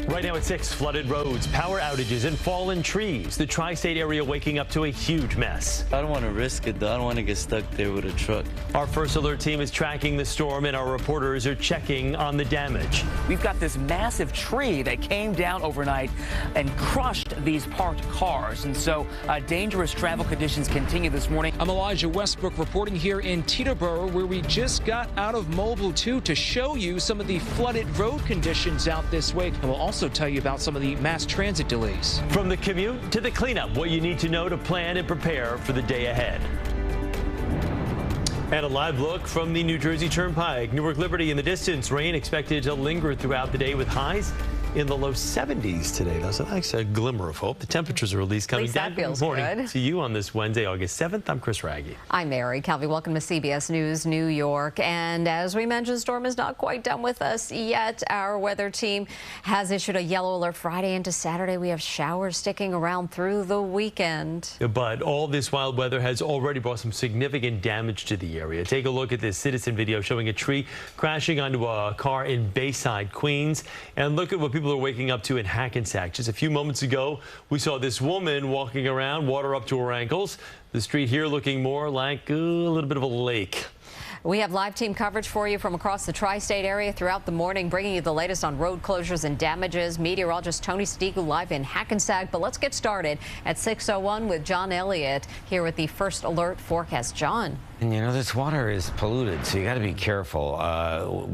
Right now at 6, flooded roads, power outages, and fallen trees. The tri-state area waking up to a huge mess. I don't want to risk it, though. I don't want to get stuck there with a truck. Our first alert team is tracking the storm, and our reporters are checking on the damage. We've got this massive tree that came down overnight and crushed these parked cars. And so dangerous travel conditions continue this morning. I'm Elijah Westbrook reporting here in Teterboro, where we just got out of Mobile 2 to show you some of the flooded road conditions out this way. And we'll also tell you about some of the mass transit delays. From the commute to the cleanup, what you need to know to plan and prepare for the day ahead. And a live look from the New Jersey Turnpike. Newark Liberty in the distance. Rain expected to linger throughout the day with highs in the low 70s today. That's a nice glimmer of hope. The temperatures are at least coming down. Good morning to you on this Wednesday, August 7th. I'm Chris Raggi. I'm Mary Calvi. Welcome to CBS News New York. And as we mentioned, the storm is not quite done with us yet. Our weather team has issued a yellow alert Friday into Saturday. We have showers sticking around through the weekend. But all this wild weather has already brought some significant damage to the area. Take a look at this citizen video showing a tree crashing onto a car in Bayside, Queens. And look at what people are waking up to in Hackensack. Just a few moments ago, we saw this woman walking around, water up to her ankles. The street here looking more like a little bit of a lake. We have live team coverage for you from across the tri-state area throughout the morning, bringing you the latest on road closures and damages. Meteorologist Tony Sadiku live in Hackensack. But let's get started at 6:01 with John Elliott here with the first alert forecast. John. And you know, this water is polluted, so you got to be careful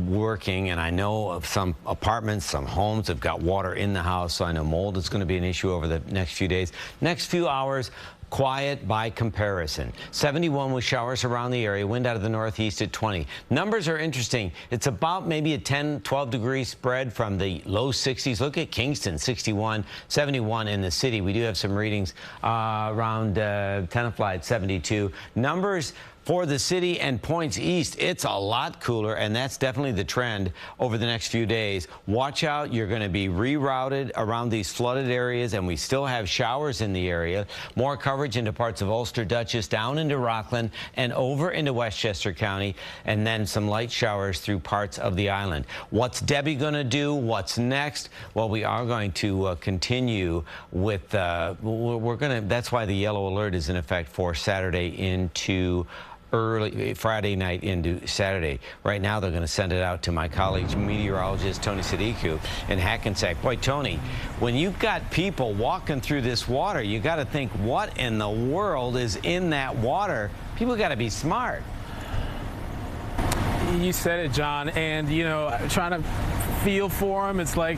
working. And I know of some apartments, some homes have got water in the house, so I know mold is going to be an issue over the next few days. Next few hours, quiet by comparison. 71 with showers around the area, wind out of the northeast at 20. Numbers are interesting. It's about maybe a 10-12 degree spread from the low 60s. Look at Kingston, 61, 71 in the city. We do have some readings around Tenafly at 72. Numbers for the city and points east, it's a lot cooler, and that's definitely the trend over the next few days. Watch out, you're going to be rerouted around these flooded areas, and we still have showers in the area. More coverage into parts of Ulster, Dutchess, down into Rockland, and over into Westchester County, and then some light showers through parts of the island. What's Debbie going to do? What's next? Well, we are going to continue with, that's why the yellow alert is in effect for Saturday into early Friday night into Saturday. Right now, they're going to send it out to my colleague, meteorologist Tony Sadiku in Hackensack. Boy, Tony, when you've got people walking through this water, you got to think, what in the world is in that water? People got to be smart. You said it, John, and you know, trying to feel for him, it's like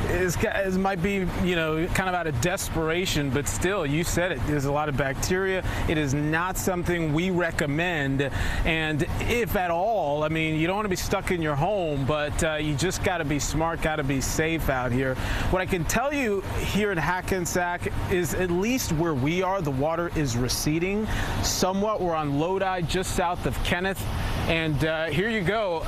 it might be, you know, kind of out of desperation, but still, you said it, there's a lot of bacteria. It is not something we recommend, and if at all, I mean, you don't want to be stuck in your home, but you just got to be smart, got to be safe out here. What I can tell you here in Hackensack is, at least where we are, the water is receding somewhat. We're on Lodi, just south of Kenneth, and here you go.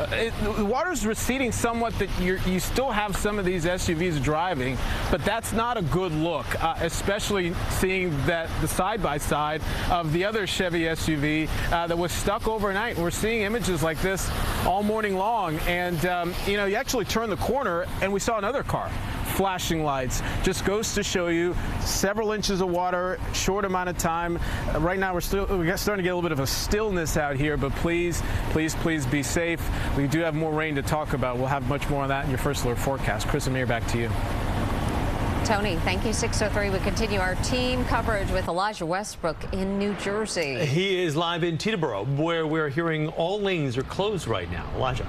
The water's receding somewhat, that you still have some of these SUVs driving, but that's not a good look, especially seeing that the side-by-side of the other Chevy SUV that was stuck overnight. We're seeing images like this all morning long, and you know, you actually turn the corner and we saw another car. Flashing lights. Just goes to show you, several inches of water, short amount of time. Right now we're starting to get a little bit of a stillness out here, but please, please, please be safe. We do have more rain to talk about. We'll have much more on that in your first alert forecast. Chris and Amir, back to you. Tony, thank you. 6:03. We continue our team coverage with Elijah Westbrook in New Jersey. He is live in Teterboro, where we're hearing all lanes are closed right now. Elijah.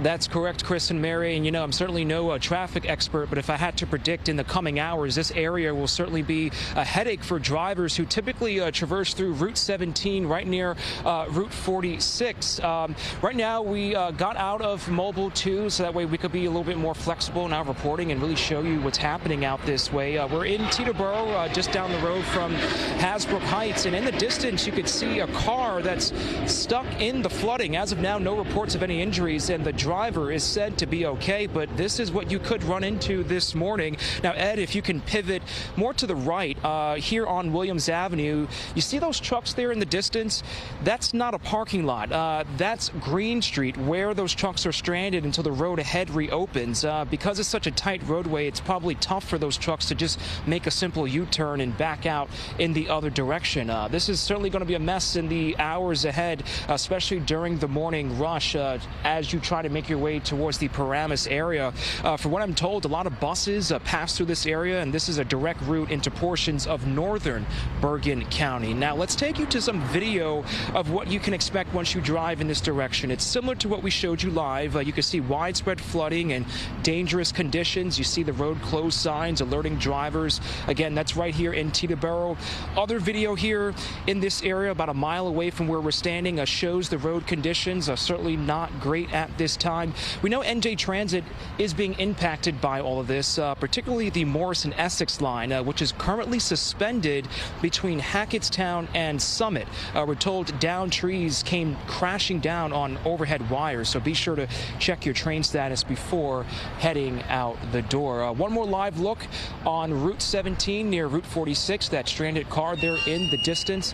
That's correct, Chris and Mary. And, you know, I'm certainly no traffic expert, but if I had to predict in the coming hours, this area will certainly be a headache for drivers who typically traverse through Route 17 right near Route 46. Right now, we got out of Mobile 2, so that way we could be a little bit more flexible in our reporting and really show you what's happening out this way. We're in Teterboro, just down the road from Hasbrook Heights, and in the distance, you could see a car that's stuck in the flooding. As of now, no reports of any injuries. and the driver is said to be okay, but this is what you could run into this morning. Now, Ed, if you can pivot more to the right, here on Williams Avenue, you see those trucks there in the distance? That's not a parking lot. That's Green Street, where those trucks are stranded until the road ahead reopens. Because it's such a tight roadway, it's probably tough for those trucks to just make a simple U-turn and back out in the other direction. This is certainly going to be a mess in the hours ahead, especially during the morning rush as you try to make your way towards the Paramus area. For what I'm told, a lot of buses pass through this area, and this is a direct route into portions of northern Bergen County. Now, let's take you to some video of what you can expect once you drive in this direction. It's similar to what we showed you live. You can see widespread flooding and dangerous conditions. You see the road closed signs alerting drivers. Again, that's right here in Teterboro. Other video here in this area, about a mile away from where we're standing, shows the road conditions are certainly not great at this time. We know NJ Transit is being impacted by all of this, particularly the Morrison Essex line, which is currently suspended between Hackettstown and Summit. We're told downed trees came crashing down on overhead wires, so be sure to check your train status before heading out the door. One more live look on Route 17 near Route 46, that stranded car there in the distance.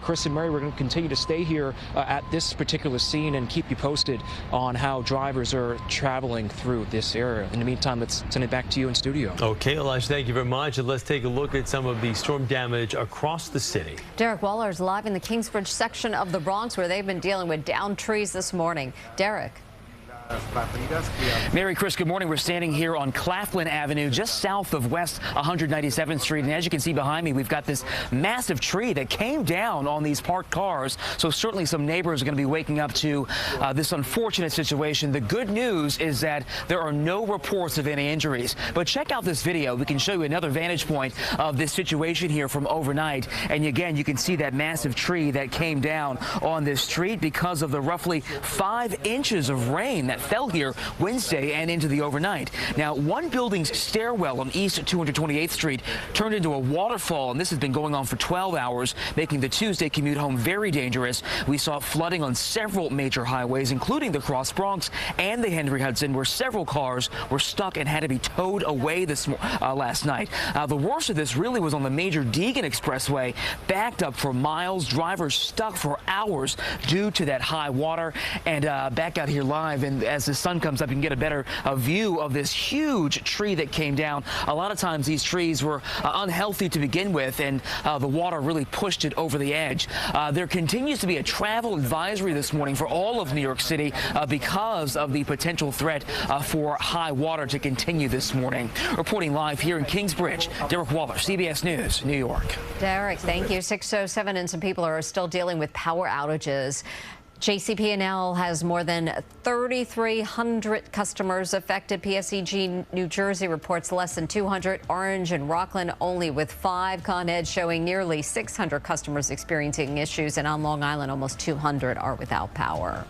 Chris and Mary, we're going to continue to stay here at this particular scene and keep you posted on how drivers are traveling through this area. In the meantime, let's send it back to you in studio. Okay, Elijah, thank you very much. And let's take a look at some of the storm damage across the city. Derek Waller is live in the Kingsbridge section of the Bronx, where they've been dealing with downed trees this morning. Derek. Mary, Chris, good morning. We're standing here on Claflin Avenue, just south of West 197th Street. And as you can see behind me, we've got this massive tree that came down on these parked cars. So certainly some neighbors are going to be waking up to this unfortunate situation. The good news is that there are no reports of any injuries. But check out this video. We can show you another vantage point of this situation here from overnight. And again, you can see that massive tree that came down on this street because of the roughly 5 inches of rain that fell here Wednesday and into the overnight. Now, one building's stairwell on East 228th Street turned into a waterfall, and this has been going on for 12 hours, making the Tuesday commute home very dangerous. We saw flooding on several major highways, including the Cross Bronx and the Henry Hudson, where several cars were stuck and had to be towed away last night. The worst of this really was on the major Deegan Expressway, backed up for miles, drivers stuck for hours due to that high water. And back out here live, and as the sun comes up, you can get a better view of this huge tree that came down. A lot of times these trees were unhealthy to begin with, and the water really pushed it over the edge. There continues to be a travel advisory this morning for all of New York City because of the potential threat for high water to continue this morning. Reporting live here in Kingsbridge, Derek Waller, CBS News, New York. Derek, thank you. 6:07, and some people are still dealing with power outages. JCP&L has more than 3,300 customers affected. PSEG New Jersey reports less than 200. Orange and Rockland only with 5. Con Ed showing nearly 600 customers experiencing issues. And on Long Island, almost 200 are without power.